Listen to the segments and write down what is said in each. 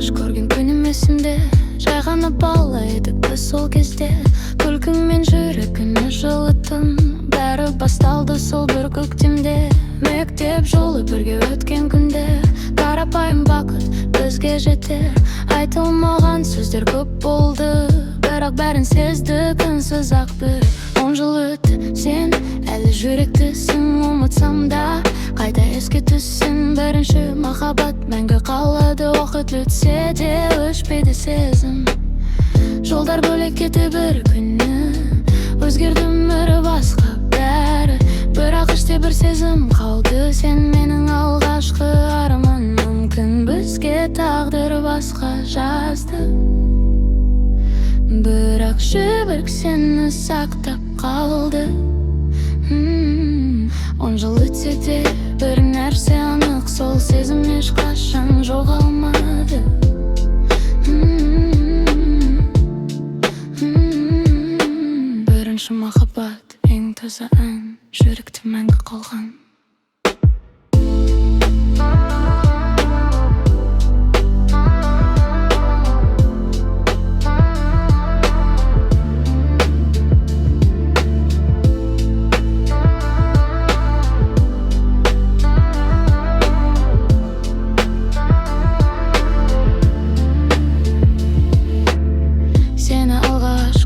алғаш көрген күнім есімде. Жай ғана бала едік біз сол кезде. Күлкіңмен жүрегіме жылыттың. Бәрі басталды сол бір көктемде. Мектеп жолы бірге өткен күнде. Қарапайым бақыт бізге жетер. Айтылмаған сөздер көп болды, бірақ бәрін сездік үнсіз ақ бір. 10 жыл өтті, сен әлі жүректісің. Ұмытсам да қайта еске түссін. Бірінші махаббат мәңгі қалады. Уақыт өтсе де өшпейді сезім. Жолдар бөлек кетті бір күні. Өзгерді өмірі басқа бәрі. Бірақ іште бір сезім қалды. Сен менің алғашқы арман. Мүмкін бізге тағдыр басқа жазды. Бірақ жібек сені сақтап қалды. 10 жыл өтсе де бір нәрсе анық, сол сезім ешқашан жоғалмады. Бірінші махаббат, ең таза ән, жүректе мәңгі қалған.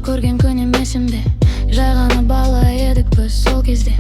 Көрген күнім есімде. Жай ғана бала едік біз сол кезде.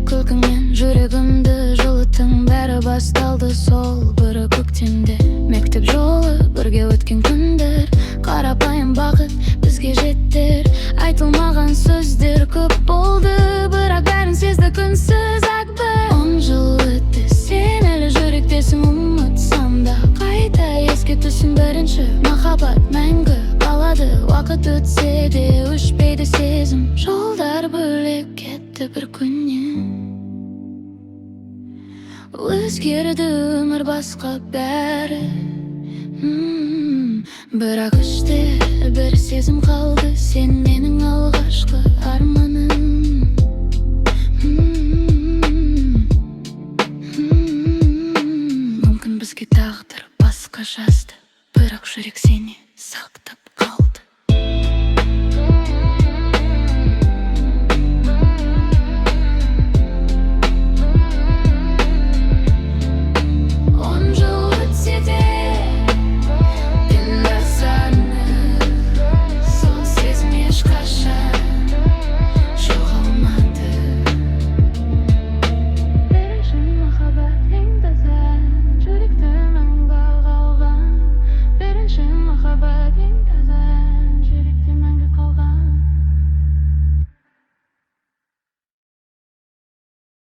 Күлкіңмен жүрегімді жылыттың. Бәрі басталды сол бір көктемде. Мектеп жолы бірге өткен күндер. Қарапайым бақыт бізге жеттер. Айтылмаған сөздер көп болды, бірақ бәрін сездік үнсіз ақ бір. 10 жыл өтті, сен әлі жүректесің. Ұмытсам да қайта еске түссін. Бірінші махаббат мәңгі қалады. Уақыт өтсе де өшпейді сезім. Жолдар бөлек кетті бір күннен. Өзгерді өмір басқа бәрі. Бірақ іште бір сезім қалды.